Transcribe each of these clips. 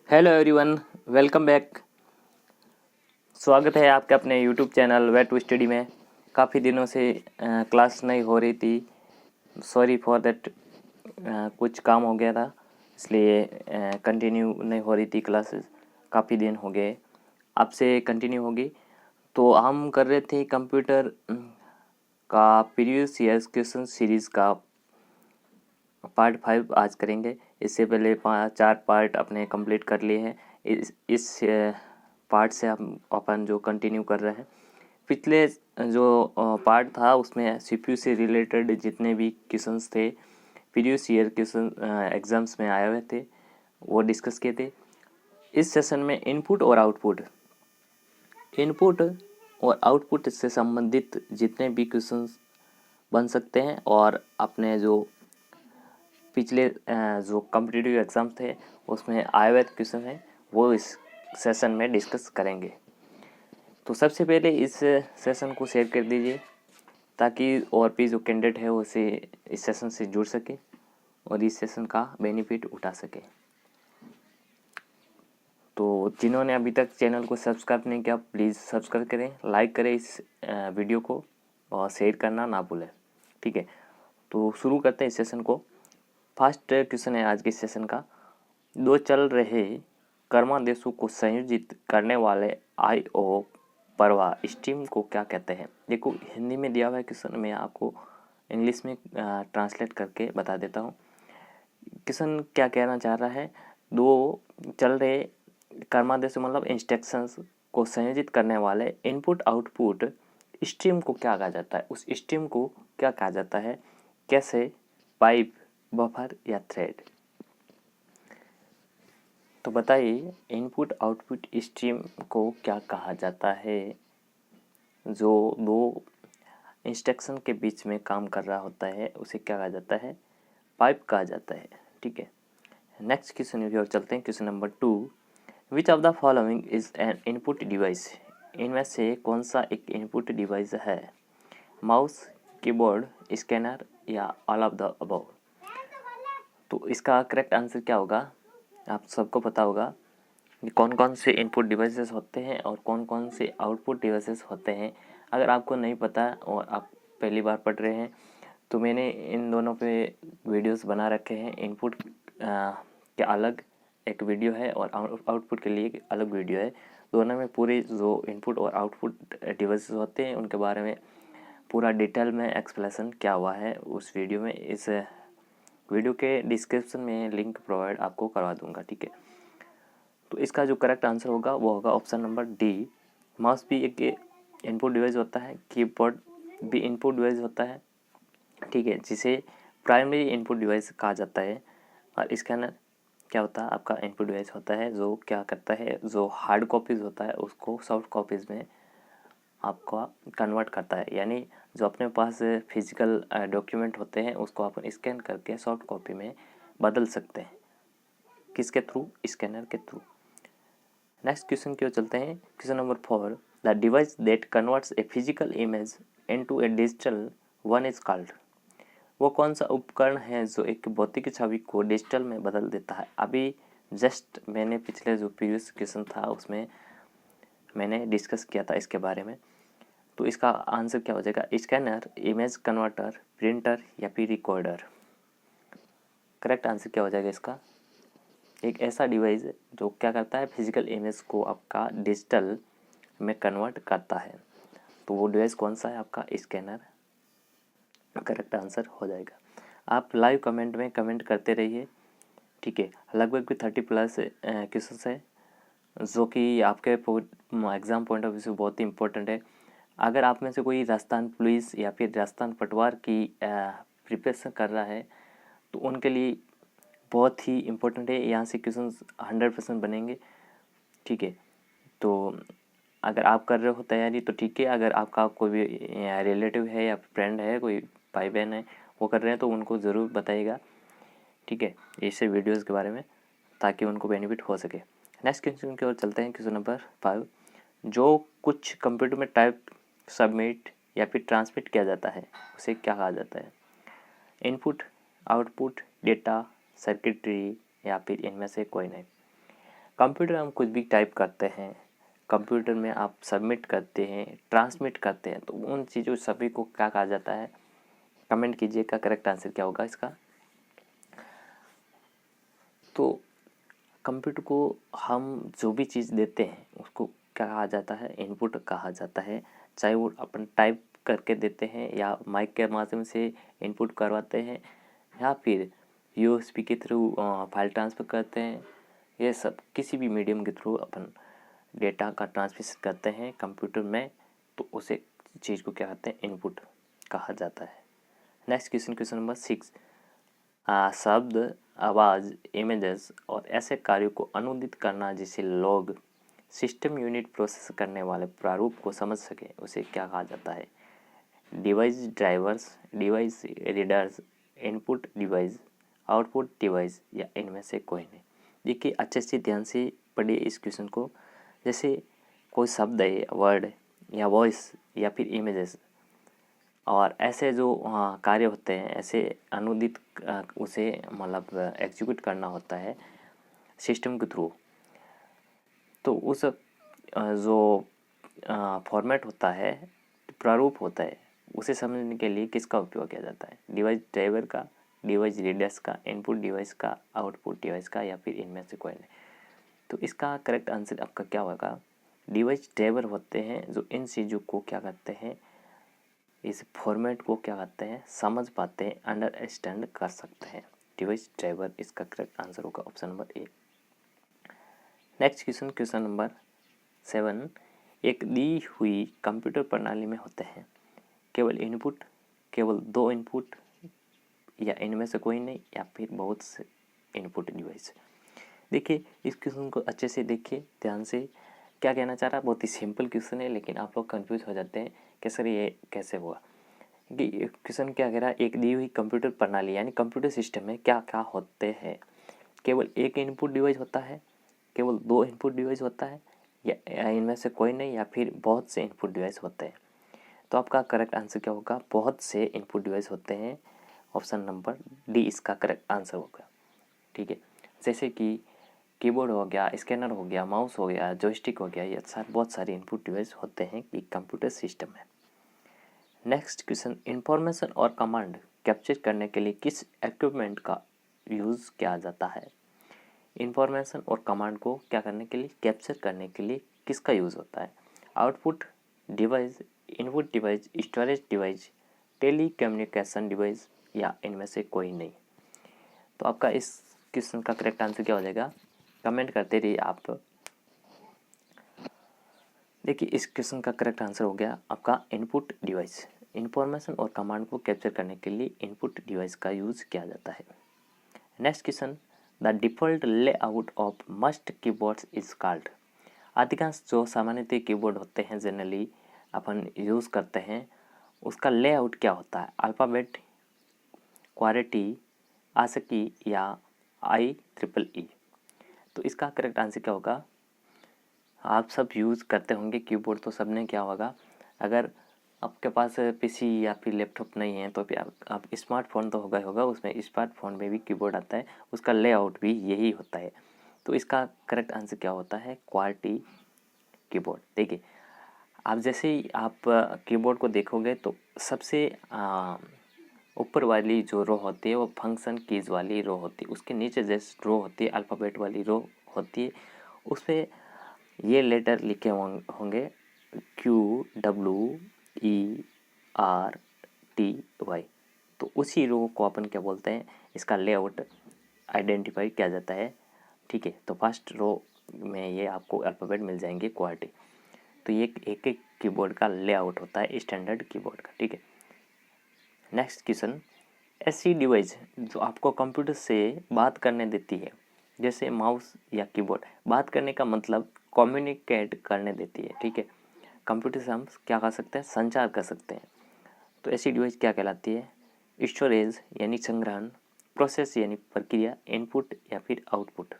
Hello everyone, welcome back. स्वागत है आपके अपने YouTube channel way to study में। काफ़ी दिनों से क्लास नहीं हो रही थी, सॉरी फॉर दैट। कुछ काम हो गया था, इसलिए कंटिन्यू नहीं हो रही थी क्लासेस। काफ़ी दिन हो गए, आपसे कंटिन्यू होगी। तो हम कर रहे थे कंप्यूटर का प्रीवियस ईयर्स क्वेश्चन सीरीज़ का पार्ट 5 आज करेंगे। इससे पहले 4 पार्ट अपने कंप्लीट कर लिए हैं। इस पार्ट से हम अपन जो कंटिन्यू कर रहे हैं, पिछले जो पार्ट था उसमें सीपीयू से रिलेटेड जितने भी क्वेश्चंस थे, प्रीवियस ईयर क्वेश्चन एग्जाम्स में आए हुए थे, वो डिस्कस किए थे। इस सेशन में इनपुट और आउटपुट से संबंधित जितने भी क्वेश्चंस बन सकते हैं और अपने जो पिछले जो कॉम्पिटिटिव एग्ज़ाम थे उसमें आए हुए क्वेश्चन हैं, वो इस सेशन में डिस्कस करेंगे। तो सबसे पहले इस सेशन को शेयर कर दीजिए ताकि और भी जो कैंडिडेट है वो इस सेशन से जुड़ सके और इस सेशन का बेनिफिट उठा सके। तो जिन्होंने अभी तक चैनल को सब्सक्राइब नहीं किया, प्लीज़ सब्सक्राइब करें, लाइक करें इस वीडियो को और शेयर करना ना भूलें। ठीक है, तो शुरू करते हैं इस सेशन को। फर्स्ट क्वेश्चन है आज के सेशन का। दो चल रहे कर्मादेशों को संयोजित करने वाले I/O प्रवाह स्ट्रीम को क्या कहते हैं? देखो, हिंदी में दिया हुआ है क्वेश्चन, मैं आपको इंग्लिश में ट्रांसलेट करके बता देता हूँ। क्वेश्चन क्या कहना चाह रहा है, दो चल रहे कर्मादेशों मतलब इंस्ट्रक्शंस को संयोजित करने वाले इनपुट आउटपुट स्ट्रीम को क्या कहा जाता है? उस स्ट्रीम को क्या कहा जाता है? कैसे? पाइप, बफर या थ्रेड? तो बताइए, इनपुट आउटपुट स्ट्रीम को क्या कहा जाता है? जो दो इंस्ट्रक्शन के बीच में काम कर रहा होता है उसे क्या कहा जाता है? पाइप कहा जाता है। ठीक है, नेक्स्ट क्वेश्चन की ओर चलते हैं। Question number 2, which of the following is an input device? इनमें से कौन सा एक इनपुट डिवाइस है? माउस, कीबोर्ड, स्कैनर या ऑल ऑफ द अबव? तो इसका करेक्ट आंसर क्या होगा? आप सबको पता होगा कि कौन कौन से इनपुट डिवाइसेस होते हैं और कौन कौन से आउटपुट डिवाइसेस होते हैं। अगर आपको नहीं पता और आप पहली बार पढ़ रहे हैं तो मैंने इन दोनों पे वीडियोस बना रखे हैं। इनपुट के अलग एक वीडियो है और आउटपुट के लिए एक अलग वीडियो है। दोनों में पूरे जो इनपुट और आउटपुट डिवाइसेस होते हैं उनके बारे में पूरा डिटेल में एक्सप्लेनेशन क्या हुआ है उस वीडियो में। इस वीडियो के डिस्क्रिप्शन में लिंक प्रोवाइड आपको करवा दूंगा। ठीक है, तो इसका जो करेक्ट आंसर होगा वो होगा ऑप्शन नंबर डी। माउस भी एक इनपुट डिवाइस होता है, कीबोर्ड भी इनपुट डिवाइस होता है। ठीक है, जिसे प्राइमरी इनपुट डिवाइस कहा जाता है। और स्कैनर क्या होता है? आपका इनपुट डिवाइस होता है जो क्या करता है, जो हार्ड कॉपीज़ होता है उसको सॉफ्ट कॉपीज़ में आपका कन्वर्ट करता है। यानी जो अपने पास फिजिकल डॉक्यूमेंट होते हैं उसको आप स्कैन करके सॉफ्ट कॉपी में बदल सकते हैं। किसके थ्रू? स्कैनर के थ्रू। नेक्स्ट क्वेश्चन की ओर चलते हैं। Question number 4, the device that converts a physical image into A digital one is called? वो कौन सा उपकरण है जो एक भौतिक छवि को डिजिटल में बदल देता है? अभी जस्ट मैंने पिछले जो प्रीवियस क्वेश्चन था उसमें मैंने डिस्कस किया था इसके बारे में। तो इसका आंसर क्या हो जाएगा? स्कैनर, इमेज कन्वर्टर, प्रिंटर या फिर रिकॉर्डर? करेक्ट आंसर क्या हो जाएगा इसका? एक ऐसा डिवाइस जो क्या करता है, फिजिकल इमेज को आपका डिजिटल में कन्वर्ट करता है। तो वो डिवाइस कौन सा है? आपका स्कैनर करेक्ट आंसर हो जाएगा। आप लाइव कमेंट में कमेंट करते रहिए। ठीक है, लगभग भी 30+ क्वेश्चन है जो कि आपके एग्ज़ाम पॉइंट ऑफ व्यू से बहुत ही इंपॉर्टेंट है। अगर आप में से कोई राजस्थान पुलिस या फिर राजस्थान पटवार की प्रिपरेशन कर रहा है तो उनके लिए बहुत ही इम्पोर्टेंट है। यहाँ से क्वेश्चन 100% बनेंगे। ठीक है, तो अगर आप कर रहे हो तैयारी तो ठीक है। अगर आपका कोई भी रिलेटिव है या फ्रेंड है, कोई भाई बहन है वो कर रहे हैं तो उनको ज़रूर बताइएगा। ठीक है, इससे वीडियोज़ के बारे में, ताकि उनको बेनिफिट हो सके। नेक्स्ट क्वेश्चन की ओर चलते हैं। क्वेश्चन नंबर 5, जो कुछ कंप्यूटर में टाइप, सबमिट या फिर ट्रांसमिट किया जाता है उसे क्या कहा जाता है? इनपुट, आउटपुट, डेटा, सर्किटरी या फिर इनमें से कोई नहीं? कंप्यूटर हम कुछ भी टाइप करते हैं, कंप्यूटर में आप सबमिट करते हैं, ट्रांसमिट करते हैं, तो उन चीज़ों सभी को क्या कहा जाता है? कमेंट कीजिएगा करेक्ट आंसर क्या होगा इसका। तो कंप्यूटर को हम जो भी चीज़ देते हैं उसको क्या कहा जाता है? इनपुट कहा जाता है। चाहे वो अपन टाइप करके देते हैं या माइक के माध्यम से इनपुट करवाते हैं या फिर यूएसबी के थ्रू फाइल ट्रांसफ़र करते हैं, ये सब किसी भी मीडियम के थ्रू अपन डेटा का ट्रांसमिशन करते हैं कंप्यूटर में, तो उसे चीज़ को क्या कहते हैं? इनपुट कहा जाता है। नेक्स्ट क्वेश्चन नंबर 6, शब्द, आवाज़, इमेजेस और ऐसे कार्यों को अनुदित करना जिसे लोग सिस्टम यूनिट प्रोसेस करने वाले प्रारूप को समझ सके, उसे क्या कहा जाता है? Device drivers, device readers, input device, output device या इनमें से कोई नहीं। देखिए अच्छे से ध्यान से पढ़िए इस क्वेश्चन को। जैसे कोई शब्द है, वर्ड या वॉइस या फिर इमेजेस और ऐसे जो कार्य होते हैं, ऐसे अनुदित उसे मतलब एग्जीक्यूट करना होता है सिस्टम के थ्रू, तो उस जो फॉर्मेट होता है, प्रारूप होता है, उसे समझने के लिए किसका उपयोग किया जाता है? डिवाइस ड्राइवर का, डिवाइस रीडर्स का, इनपुट डिवाइस का, आउटपुट डिवाइस का या फिर इनमें से कोई नहीं। तो इसका करेक्ट आंसर आपका क्या होगा? डिवाइस ड्राइवर होते हैं जो इन चीज़ों को क्या करते हैं, इस फॉर्मेट को क्या कहते हैं, समझ पाते हैं, अंडरस्टैंड कर सकते हैं। डिवाइस ड्राइवर इसका करेक्ट आंसर होगा option number A. Next question number 7, एक दी हुई कंप्यूटर प्रणाली में होते हैं केवल इनपुट, केवल 2 इनपुट या इनमें से कोई नहीं या फिर बहुत से इनपुट डिवाइस। देखिए इस क्वेश्चन को अच्छे से देखिए ध्यान से, क्या कहना चाह रहा है? बहुत ही सिंपल क्वेश्चन है लेकिन आप लोग कंफ्यूज हो जाते हैं कि सर ये कैसे हुआ। कि क्वेश्चन क्या कह रहा है? एक दी हुई कंप्यूटर प्रणाली यानी कंप्यूटर सिस्टम में क्या क्या होते हैं? केवल एक इनपुट डिवाइस होता है, केवल 2 इनपुट डिवाइस होता है या इनमें से कोई नहीं या फिर बहुत से इनपुट डिवाइस होते हैं। तो आपका करेक्ट आंसर क्या होगा? बहुत से इनपुट डिवाइस होते हैं, ऑप्शन नंबर डी इसका करेक्ट आंसर होगा। ठीक है, जैसे कि कीबोर्ड हो गया, स्कैनर हो गया, माउस हो गया, जॉयस्टिक हो गया, ये बहुत सारे इनपुट डिवाइस होते हैं कि कंप्यूटर सिस्टम में। नेक्स्ट क्वेश्चन, इंफॉर्मेशन और कमांड कैप्चर करने के लिए किस इक्विपमेंट का यूज़ किया जाता है? इंफॉर्मेशन और कमांड को क्या करने के लिए, कैप्चर करने के लिए किसका यूज़ होता है? Output device, input device, storage device, telecommunication device या इनमें से कोई नहीं। तो आपका इस क्वेश्चन का करेक्ट आंसर क्या हो जाएगा? कमेंट करते रहिए आप। देखिए इस क्वेश्चन का करेक्ट आंसर हो गया आपका इनपुट डिवाइस। इंफॉर्मेशन और कमांड को कैप्चर करने के लिए इनपुट डिवाइस का यूज़ किया जाता है। Next question, the default layout of must keyboards is called. अधिकांश जो सामान्यतः कीबोर्ड होते हैं जनरली अपन यूज़ करते हैं, उसका लेआउट क्या होता है? अल्फ़ाबेट, क्वालिटी, आस्की या IEEE। तो इसका करेक्ट आंसर क्या होगा? आप सब यूज़ करते होंगे कीबोर्ड, तो सबने क्या होगा, अगर आपके पास पीसी या फिर लैपटॉप नहीं है तो फिर आप स्मार्टफोन तो होगा ही होगा, उसमें स्मार्टफोन में भी कीबोर्ड आता है, उसका लेआउट भी यही होता है। तो इसका करेक्ट आंसर क्या होता है? Quality keyboard. देखिए आप जैसे ही आप कीबोर्ड को देखोगे तो सबसे ऊपर वाली जो रो होती है वो फंक्शन कीज़ वाली रो होती है, उसके नीचे जैसे रो होती है अल्फ़ाबेट वाली रो होती है, उस पर ये लेटर लिखे होंगे QWERTY। तो उसी रो को अपन क्या बोलते हैं, इसका लेआउट आइडेंटिफाई किया जाता है। ठीक है, तो फर्स्ट रो में ये आपको अल्फ़ाबेट मिल जाएंगे क्वालिटी। तो ये एक एक कीबोर्ड का लेआउट होता है स्टैंडर्ड कीबोर्ड का। ठीक है, नेक्स्ट क्वेश्चन, ऐसी डिवाइस जो आपको कंप्यूटर से बात करने देती है, जैसे माउस या कीबोर्ड, बात करने का मतलब कम्युनिकेट करने देती है। ठीक है, कंप्यूटर से हम क्या कर सकते हैं? संचार कर सकते हैं। तो ऐसी डिवाइस क्या कहलाती है? स्टोरेज यानी संग्रहण, प्रोसेस यानी प्रक्रिया, इनपुट या फिर आउटपुट।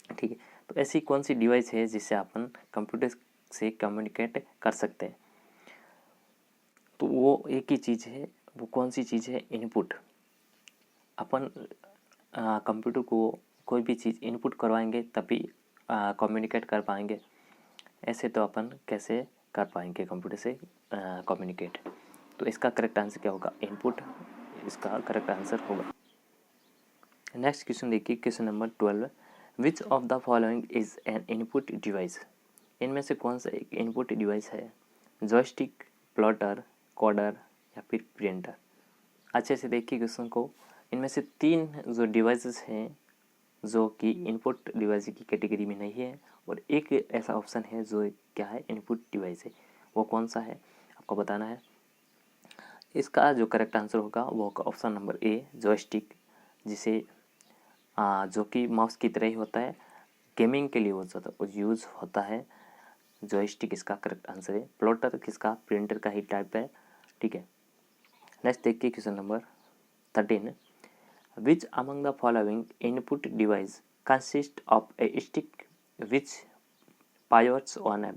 ठीक है, तो ऐसी कौन सी डिवाइस है जिससे अपन कंप्यूटर से कम्युनिकेट कर सकते हैं? तो वो एक ही चीज़ है, वो कौन सी चीज़ है? इनपुट। अपन कंप्यूटर को कोई भी चीज़ इनपुट करवाएंगे तभी कम्युनिकेट कर पाएंगे, ऐसे तो अपन कैसे कर पाएंगे कंप्यूटर से कम्युनिकेट। तो इसका करेक्ट आंसर क्या होगा? इनपुट इसका करेक्ट आंसर होगा। नेक्स्ट क्वेश्चन देखिए, question number 12, which of the following is an input device? इनमें से कौन सा एक इनपुट डिवाइस है? जॉयस्टिक, प्लॉटर, कोडर या फिर प्रिंटर? अच्छे से देखिए क्वेश्चन को। इनमें से 3 जो डिवाइसेस हैं जो कि इनपुट डिवाइस की कैटेगरी में नहीं है, और एक ऐसा ऑप्शन है जो क्या है, इनपुट डिवाइस है। वो कौन सा है आपको बताना है। इसका जो करेक्ट आंसर होगा वो होगा ऑप्शन नंबर ए, जॉयस्टिक, जिसे जो कि माउस की तरह ही होता है, गेमिंग के लिए वो ज़्यादा यूज़ होता है। जॉयस्टिक इसका करेक्ट आंसर है। प्लॉटर किसका, प्रिंटर का ही टाइप है, ठीक है। नेक्स्ट देखिए question number 13, which among the following input device consist of A stick which pivots on a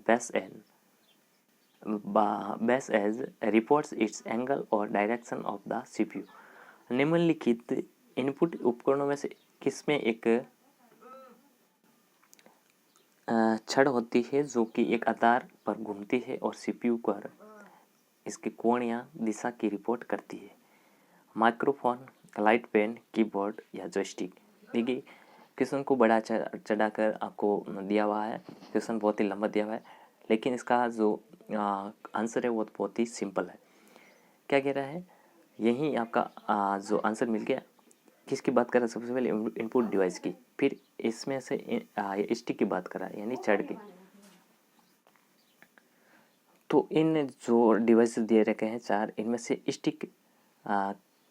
base as reports its angle or direction of the CPU? निम्नलिखित input उपकरणों में से किसमें एक छड़ होती है जो कि एक आधार पर घूमती है और CPU पर इसके कोण या दिशा की रिपोर्ट करती है? माइक्रोफोन, लाइट पेन, कीबोर्ड या जॉयस्टिक? देखिए क्वेश्चन को बड़ा चढ़ाकर आपको दिया हुआ है, क्वेश्चन बहुत ही लंबा दिया हुआ है, लेकिन इसका जो आंसर है वो बहुत ही सिंपल है। क्या कह रहा है, यही आपका जो आंसर मिल गया। किसकी बात कर रहा है? सबसे पहले इनपुट डिवाइस की, फिर इसमें से स्टिक की बात कर रहा है, यानी छड़ की। तो इन जो डिवाइस दिए रखे हैं 4, इनमें से स्टिक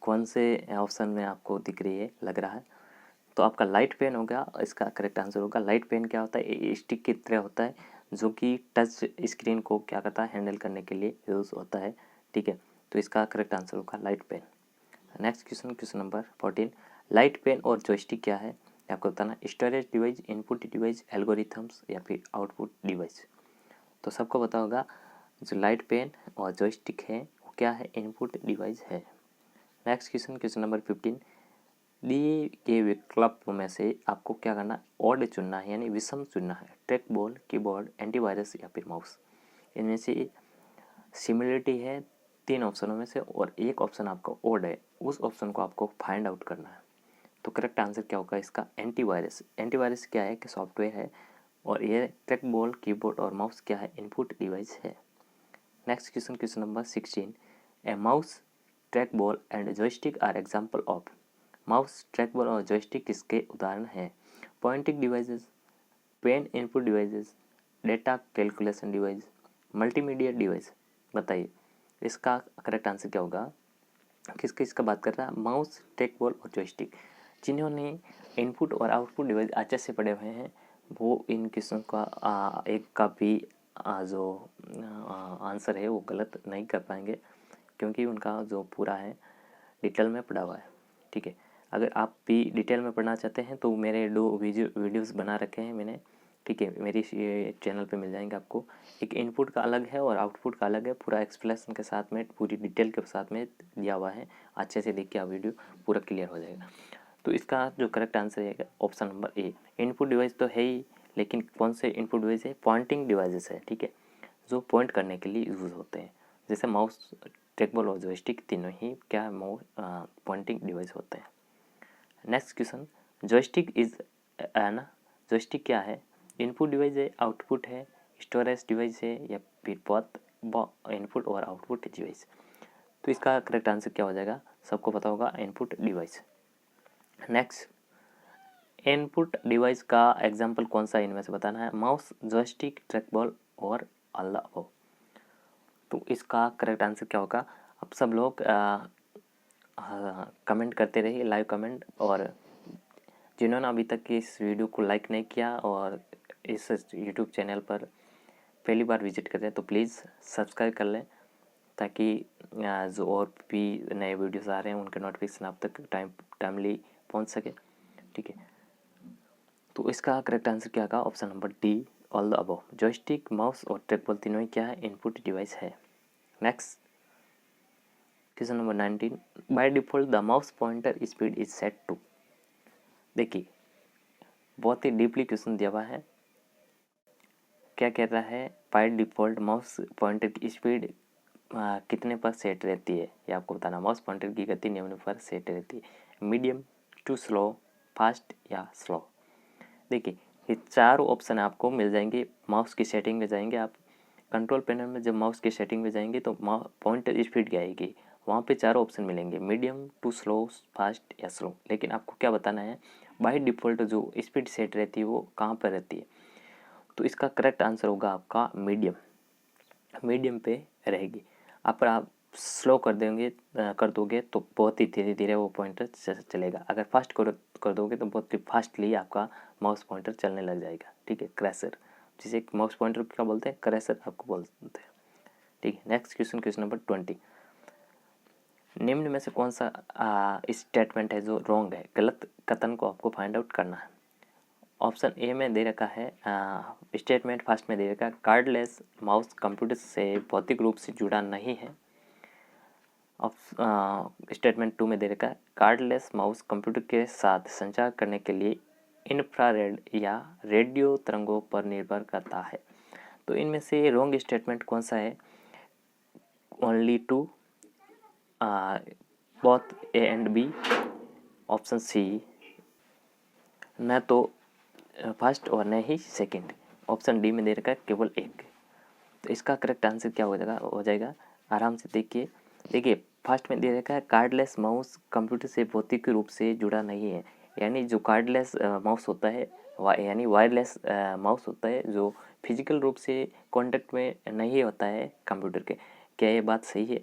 कौन से ऑप्शन में आपको दिख रही है, लग रहा है? तो आपका लाइट पेन होगा, इसका करेक्ट आंसर होगा। लाइट पेन क्या होता है? स्टिक की तरह होता है जो कि टच स्क्रीन को क्या करता है, हैंडल करने के लिए यूज़ होता है, ठीक है। तो इसका करेक्ट आंसर होगा light pen. Next question, question number 14, light pen और जॉयस्टिक क्या है आपको बताना। Storage device, input device, algorithms या फिर आउटपुट डिवाइस? तो सबको पता होगा जो लाइट पेन और जॉयस्टिक है वो क्या है, इनपुट डिवाइस है। नेक्स्ट क्वेश्चन, क्वेश्चन नंबर 15, दिए के विकल्प में से आपको क्या करना है, ऑड चुनना है, यानी विषम चुनना है। ट्रैक बॉल, कीबोर्ड, एंटीवायरस या फिर माउस? इनमें से सिमिलरिटी है 3 ऑप्शनों में से, और एक ऑप्शन आपका ऑड है, उस ऑप्शन को आपको फाइंड आउट करना है। तो करेक्ट आंसर क्या होगा इसका? एंटीवायरस। एंटीवायरस क्या है कि सॉफ्टवेयर है, और ये ट्रैक बॉल, कीबोर्ड और माउस क्या है, इनपुट डिवाइस है। Next question, question number 16, a mouse, track ball and joystick are example of? Mouse, track ball और जॉयस्टिक किसके उदाहरण हैं? Pointing devices, pen input devices, data calculation device, multimedia device? बताइए इसका करेक्ट आंसर क्या होगा। किस किसका बात कर रहा है? माउस, ट्रैक बॉल और जॉयस्टिक। जिन्होंने इनपुट और आउटपुट डिवाइस अच्छे से पढ़े हुए हैं वो इन क्वेश्चन का एक का भी जो आंसर है वो गलत नहीं कर पाएंगे, क्योंकि उनका जो पूरा है डिटेल में पढ़ा हुआ है, ठीक है। अगर आप भी डिटेल में पढ़ना चाहते हैं तो मेरे 2 वीडियोस बना रखे हैं मैंने, ठीक है, मेरी चैनल पे मिल जाएंगे आपको। एक इनपुट का अलग है और आउटपुट का अलग है, पूरा एक्सप्लेनेशन के साथ में, पूरी डिटेल के साथ में दिया हुआ है। अच्छे से देखिए आप, वीडियो पूरा क्लियर हो जाएगा। तो इसका जो करेक्ट आंसर है option number A. Input device तो है ही, लेकिन कौन से इनपुट डिवाइस है? पॉइंटिंग डिवाइसेस है, ठीक है, जो पॉइंट करने के लिए यूज़ होते हैं। जैसे माउस, ट्रैकबॉल और जॉयस्टिक तीनों ही क्या पॉइंटिंग डिवाइस होते हैं। नेक्स्ट क्वेश्चन, जॉयस्टिक इज ना, जॉयस्टिक क्या है? इनपुट डिवाइस है, आउटपुट है, स्टोरेज डिवाइस है या फिर बोथ इनपुट और आउटपुट डिवाइस? तो इसका करेक्ट आंसर क्या हो जाएगा? सबको पता होगा, input device. Next, input device का एग्जाम्पल कौन सा इनमें से बताना है? माउस, जॉयस्टिक, ट्रैकबॉल और ऑल द अबव? तो इसका करेक्ट आंसर क्या होगा? अब सब लोग कमेंट करते रहिए, लाइव कमेंट, और जिन्होंने अभी तक इस वीडियो को लाइक नहीं किया और इस यूट्यूब चैनल पर पहली बार विजिट कर रहे हैं तो प्लीज़ सब्सक्राइब कर लें, ताकि जो और भी नए वीडियोस आ रहे हैं उनके नोटिफिकेशन आप तक टाइमली पहुंच सके, ठीक है। तो इसका करेक्ट आंसर क्या होगा? Option number D, all the above. Joystick, mouse और ट्रैकबॉल तीनों ही क्या है? इनपुट डिवाइस है। Next question number 19, by default the mouse pointer speed is set to? देखिए बहुत ही डीपली क्वेश्चन दिया हुआ है, क्या कह रहा है, बाय डिफ़ॉल्ट माउस पॉइंटर की स्पीड कितने पर सेट रहती है, ये आपको बताना। माउस पॉइंटर की गति निम्न पर सेट रहती है, मीडियम टू स्लो, फास्ट या स्लो। देखिए ये चारों ऑप्शन आपको मिल जाएंगे। माउस की सेटिंग में जाएंगे आप, कंट्रोल पैनल में जब माउस की सेटिंग में जाएंगे तो पॉइंटर स्पीड क्या आएगी, वहाँ पे चारों ऑप्शन मिलेंगे, मीडियम टू स्लो, फास्ट या स्लो। लेकिन आपको क्या बताना है, बाय डिफ़ॉल्ट जो स्पीड सेट रहती है वो कहाँ पर रहती है। तो इसका करेक्ट आंसर होगा आपका मीडियम, मीडियम पे रहेगी। आप स्लो कर दोगे तो बहुत ही धीरे धीरे वो पॉइंटर चलेगा। अगर फास्ट कर दोगे तो बहुत ही फास्टली आपका माउस पॉइंटर चलने लग जाएगा। ठीक है, क्रैशर, जिसे माउस पॉइंटर क्या बोलते हैं, क्रैशर आपको बोलते हैं। ठीक है, नेक्स्ट क्वेश्चन, क्वेश्चन नंबर 20। निम्न में से कौन सा स्टेटमेंट है जो रॉन्ग है, गलत कथन को आपको फाइंड आउट करना है। ऑप्शन ए में दे रखा है, स्टेटमेंट फर्स्ट में दे रखा है, कार्डलेस माउस कंप्यूटर से भौतिक रूप से जुड़ा नहीं है। स्टेटमेंट 2 में दे रखा है, कार्डलेस माउस कंप्यूटर के साथ संचार करने के लिए इंफ्रारेड या रेडियो तरंगों पर निर्भर करता है। तो इनमें से रॉन्ग स्टेटमेंट कौन सा है, only two, both A and B, option C न तो फर्स्ट और न ही सेकंड, ऑप्शन डी में दे रखा है केवल एक। तो इसका करेक्ट आंसर क्या हो जाएगा आराम से देखिए फर्स्ट में दे रखा है, कार्डलेस माउस कंप्यूटर से भौतिक रूप से जुड़ा नहीं है। यानी जो कार्डलेस माउस होता है यानी वायरलेस माउस होता है, जो फिजिकल रूप से कांटेक्ट में नहीं होता है कंप्यूटर के। क्या ये बात सही है?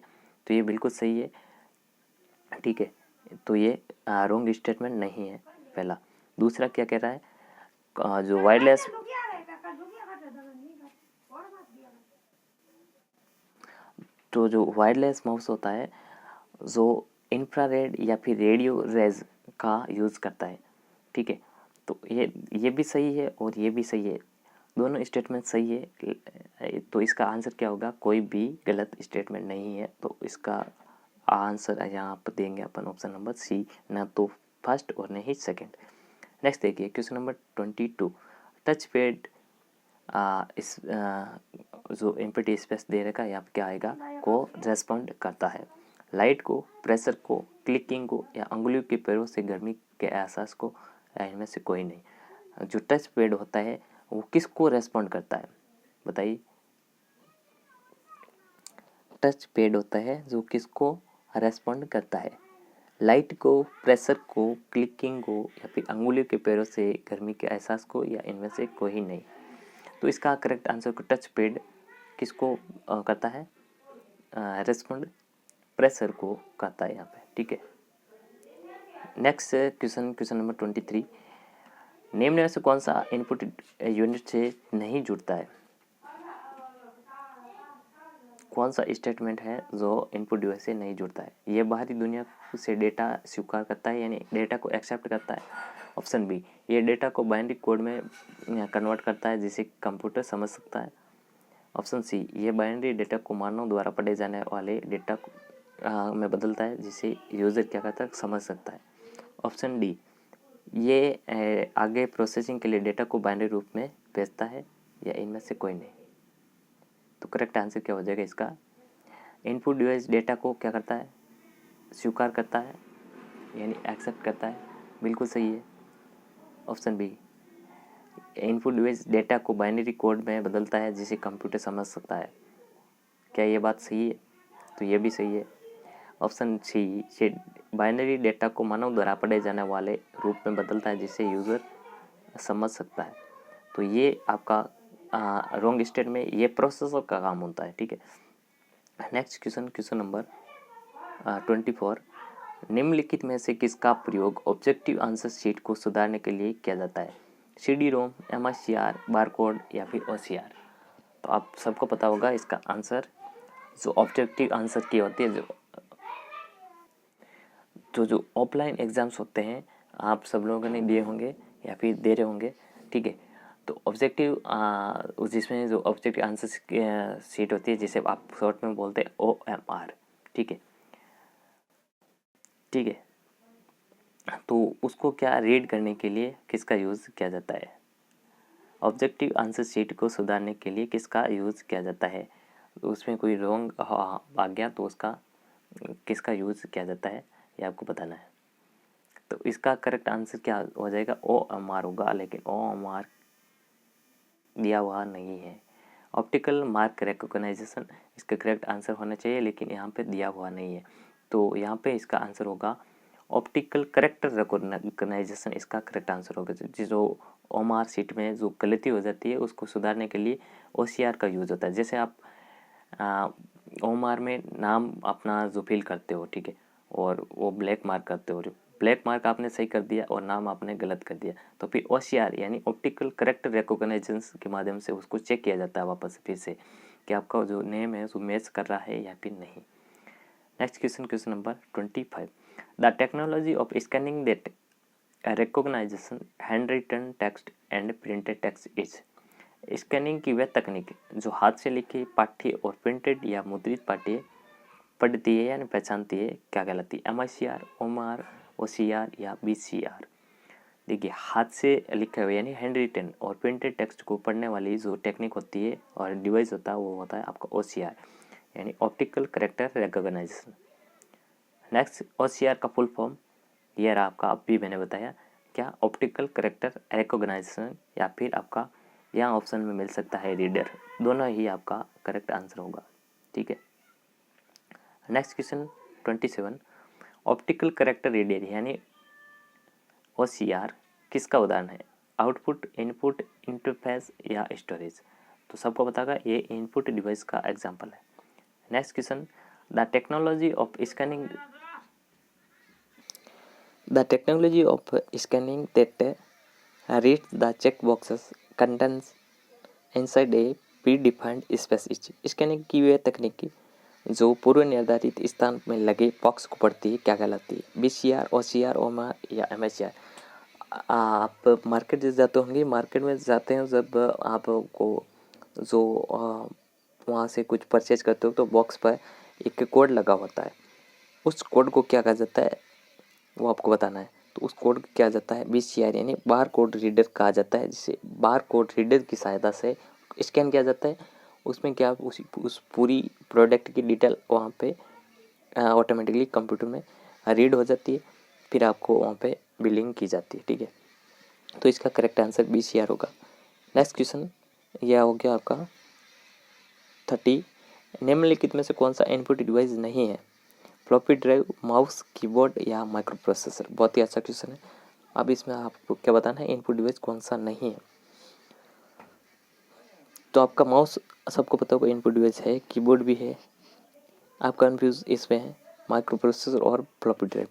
तो ये बिल्कुल सही है। ठीक है, तो ये रॉन्ग स्टेटमेंट नहीं है पहला। दूसरा क्या कह रहा है, जो वायरलेस तो जो वायरलेस माउस होता है जो इंफ्रारेड या फिर रेडियो रेज का यूज़ करता है। ठीक है, तो ये भी सही है और ये भी सही है, दोनों स्टेटमेंट सही है। तो इसका आंसर क्या होगा, कोई भी गलत स्टेटमेंट नहीं है। तो इसका आंसर यहाँ पर देंगे अपन ऑप्शन नंबर सी, ना तो फर्स्ट और न ही सेकंड। नेक्स्ट देखिए क्वेश्चन नंबर 22। टच पैड इस जो एम्प्टी स्पेस दे रखा है यहाँ पे क्या आएगा, को रेस्पॉन्ड करता है, लाइट को, प्रेशर को, क्लिकिंग को या अंगुलियों के पैरों से गर्मी के एहसास को, इनमें से कोई नहीं। जो टच पैड होता है वो किसको रेस्पॉन्ड करता है, बताइए। टच पैड होता है जो किसको रेस्पॉन्ड करता है, लाइट को, प्रेशर को, क्लिकिंग को या फिर अंगुलियों के पैरों से गर्मी के एहसास को, या इनमें से कोई नहीं। तो इसका करेक्ट आंसर को टच पैड किसको करता है, रेस्पॉन्ड प्रेशर को करता है यहाँ पे। ठीक है, नेक्स्ट क्वेश्चन, क्वेश्चन नंबर 23। निम्न में से कौन सा इनपुट यूनिट से नहीं जुड़ता है, कौन सा स्टेटमेंट है जो इनपुट डिवाइस से नहीं जुड़ता है। ये बाहरी दुनिया से डेटा स्वीकार करता है, यानी डेटा को एक्सेप्ट करता है। ऑप्शन बी, ये डेटा को बाइनरी कोड में कन्वर्ट करता है जिसे कंप्यूटर समझ सकता है। ऑप्शन सी, ये बाइनरी डेटा को मानव द्वारा पढ़े जाने वाले डेटा में बदलता है जिसे यूज़र क्या करता है, समझ सकता है। ऑप्शन डी, ये आगे प्रोसेसिंग के लिए डेटा को बाइनरी रूप में भेजता है, या इनमें से कोई नहीं। तो करेक्ट आंसर क्या हो जाएगा इसका, इनपुट डिवाइस डेटा को क्या करता है, स्वीकार करता है, यानी एक्सेप्ट करता है, बिल्कुल सही है। Option B, input device data को बाइनरी कोड में बदलता है जिसे कंप्यूटर समझ सकता है। क्या ये बात सही है? तो ये भी सही है। ऑप्शन सी, ये बाइनरी डेटा को मानव द्वारा पढ़े जाने वाले रूप में बदलता है जिसे यूज़र समझ सकता है। तो ये आपका रॉन्ग स्टेट में ये प्रोसेसर का काम होता है। ठीक है, नेक्स्ट क्वेश्चन, क्वेश्चन नंबर 24। निम्नलिखित में से किसका प्रयोग ऑब्जेक्टिव आंसर शीट को सुधारने के लिए किया जाता है, CD-ROM, MICR, बारकोड या फिर OCR। तो आप सबको पता होगा इसका आंसर, जो ऑब्जेक्टिव आंसर की होती है, जो ऑफलाइन एग्ज़ाम्स होते हैं आप सब लोगों ने दिए होंगे या फिर दे रहे होंगे। ठीक है, तो ऑब्जेक्टिव जिसमें जो ऑब्जेक्टिव आंसर शीट होती है जिसे आप शॉर्ट में बोलते हैं OMR। ठीक है, ठीक है, तो उसको क्या रीड करने के लिए किसका यूज़ किया जाता है, ऑब्जेक्टिव आंसर शीट को सुधारने के लिए किसका यूज़ किया जाता है? उसमें कोई रॉन्ग आ गया तो उसका किसका यूज़ किया जाता है ये आपको बताना है। तो इसका करेक्ट आंसर क्या हो जाएगा? OMR होगा, लेकिन OMR दिया हुआ नहीं है। ऑप्टिकल मार्क रिकॉग्नाइजेशन इसका करेक्ट आंसर होना चाहिए, लेकिन यहाँ पे दिया हुआ नहीं है। तो यहाँ पे इसका आंसर होगा ऑप्टिकल करेक्टर रिकॉग्नाइजेशन, इसका करेक्ट आंसर होगा। जो OMR शीट में जो गलती हो जाती है उसको सुधारने के लिए OCR का यूज़ होता है। जैसे आप OMR में नाम अपना जो फिल करते हो, ठीक है, और वो ब्लैक मार्क करते हो, ब्लैक मार्क आपने सही कर दिया और नाम आपने गलत कर दिया, तो फिर OCR यानी ऑप्टिकल करेक्टर रिकॉग्नाइजेशन के माध्यम से उसको चेक किया जाता है वापस फिर से कि आपका जो नेम है वो मैच कर रहा है या फिर नहीं। Next question, question number 25। The technology of scanning that recognization handwritten text and printed text is. Scanning की वह तकनीक जो हाथ से लिखे पाठ्य और प्रिंटेड या मुद्रित पाठ्य पढ़ती है यानी पहचानती है, क्या कहलाती है? MICR, OMR, OCR या BCR। देखिए, हाथ से लिखे हुए यानी हैंड रिटन और प्रिंटेड टेक्स्ट को पढ़ने वाली जो टेक्निक होती है और डिवाइस होता है वो होता है आपका OCR यानी optical character recognization. Next, OCR का फुल फॉर्म ये रहा आपका, अभी मैंने बताया क्या, ऑप्टिकल करेक्टर रिकॉग्नाइजेशन, या फिर आपका यहाँ ऑप्शन में मिल सकता है रीडर। दोनों ही आपका करेक्ट आंसर होगा, ठीक है। Next question 27। Optical character reader यानी OCR किसका उदाहरण है? आउटपुट, इनपुट, इंटरफेस या स्टोरेज? तो सबको बताएगा ये इनपुट डिवाइस का एग्जांपल है। Next question, the technology of scanning that reads the check boxes contains inside a predefined space। Scanning की वह तकनीक जो पूर्व निर्धारित स्थान में लगे बॉक्स को पढ़ती है, क्या कहलाती है? BCR, OCR, OMR या MICR? आप मार्केट जाते होंगे, मार्केट में जाते हैं जब आपको जो वहाँ से कुछ परचेज करते हो तो बॉक्स पर एक कोड लगा होता है, उस कोड को क्या कहा जाता है वो आपको बताना है। तो उस कोड को क्या जाता है? BCR यानी बार कोड रीडर कहा जाता है, जिसे बार कोड रीडर की सहायता से स्कैन किया जाता है। उसमें क्या उस पूरी प्रोडक्ट की डिटेल वहाँ पे ऑटोमेटिकली कंप्यूटर में रीड हो जाती है, फिर आपको वहाँ पे बिलिंग की जाती है, ठीक है। तो इसका करेक्ट आंसर BCR होगा। नेक्स्ट क्वेश्चन यह हो गया आपका 30। निम्नलिखित में से कौन सा इनपुट डिवाइस नहीं है? फ्लॉपी ड्राइव, माउस, कीबोर्ड या माइक्रो प्रोसेसर? बहुत ही अच्छा क्वेश्चन है। अब इसमें आपको क्या बताना है, इनपुट डिवाइस कौन सा नहीं है? तो आपका माउस सबको पता होगा इनपुट डिवाइस है, कीबोर्ड भी है, आप कंफ्यूज इसमें है माइक्रो प्रोसेसर और फ्लॉपी ड्राइव।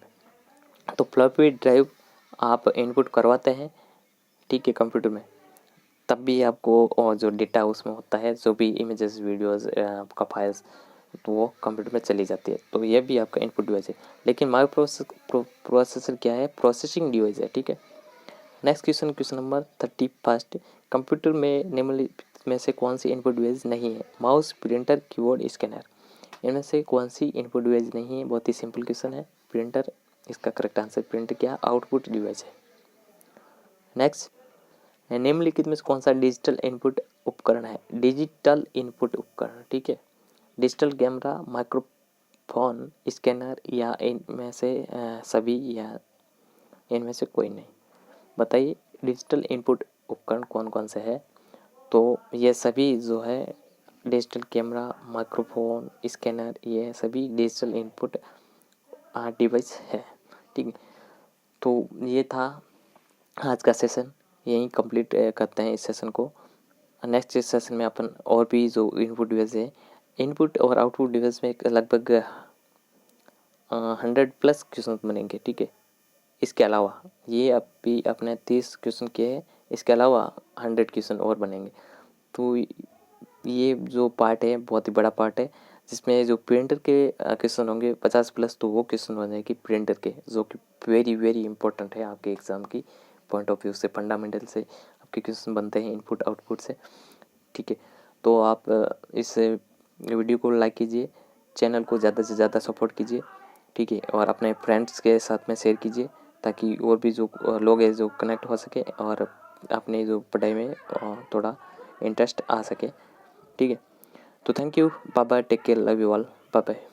तो फ्लॉपी ड्राइव आप इनपुट करवाते हैं, ठीक है, कंप्यूटर में, तब भी आपको जो डेटा उसमें होता है, जो भी इमेजेस, वीडियोस, आपका फाइल्स, तो वो कंप्यूटर में चली जाती है। तो ये भी आपका इनपुट डिवाइस है। लेकिन माइक्रो प्रोसेसर क्या है? प्रोसेसिंग डिवाइस है, ठीक है। Next question, question number 31। Computer में निम्नलिखित में से कौन सी इनपुट डिवाइस नहीं है? Mouse, printer, keyboard, scanner? इनमें से कौन सी इनपुट डिवाइस नहीं है? बहुत ही सिंपल क्वेश्चन है, प्रिंटर। इसका करेक्ट आंसर प्रिंटर क्या? आउटपुट डिवाइस है। नेक्स्ट, निम्नलिखित में से कौन सा डिजिटल इनपुट उपकरण है? डिजिटल इनपुट उपकरण, ठीक है। डिजिटल कैमरा, माइक्रोफोन, स्कैनर या इनमें से सभी या इनमें से कोई नहीं? बताइए डिजिटल इनपुट उपकरण कौन कौन से है? तो ये सभी जो है डिजिटल कैमरा, माइक्रोफोन, स्कैनर, ये सभी डिजिटल इनपुट डिवाइस है, ठीक है। तो ये था आज का सेशन, यहीं कंप्लीट करते हैं इस सेशन को। नेक्स्ट सेशन में अपन और भी जो इनपुट डिवाइस है, इनपुट और आउटपुट डिवाइस में लगभग 100+ क्वेश्चन बनेंगे, ठीक है। इसके अलावा ये अभी अपने 30 क्वेश्चन किए हैं, इसके अलावा 100 क्वेश्चन और बनेंगे। तो ये जो पार्ट है बहुत ही बड़ा पार्ट है, जिसमें जो प्रिंटर के क्वेश्चन होंगे 50+, तो वो क्वेश्चन हो जाएंगे प्रिंटर के, जो कि वेरी वेरी इंपॉर्टेंट है आपके एग्ज़ाम की पॉइंट ऑफ व्यू से, फंडामेंटल से आपके क्वेश्चन बनते हैं इनपुट आउटपुट से, ठीक है। तो आप इस वीडियो को लाइक कीजिए, चैनल को ज़्यादा से ज़्यादा सपोर्ट कीजिए, ठीक है, और अपने फ्रेंड्स के साथ में शेयर कीजिए, ताकि और भी जो लोग हैं जो कनेक्ट हो सके और अपने जो पढ़ाई में थोड़ा इंटरेस्ट आ सके। ठीक है, तो thank you, bye bye, take care, love you all, bye bye.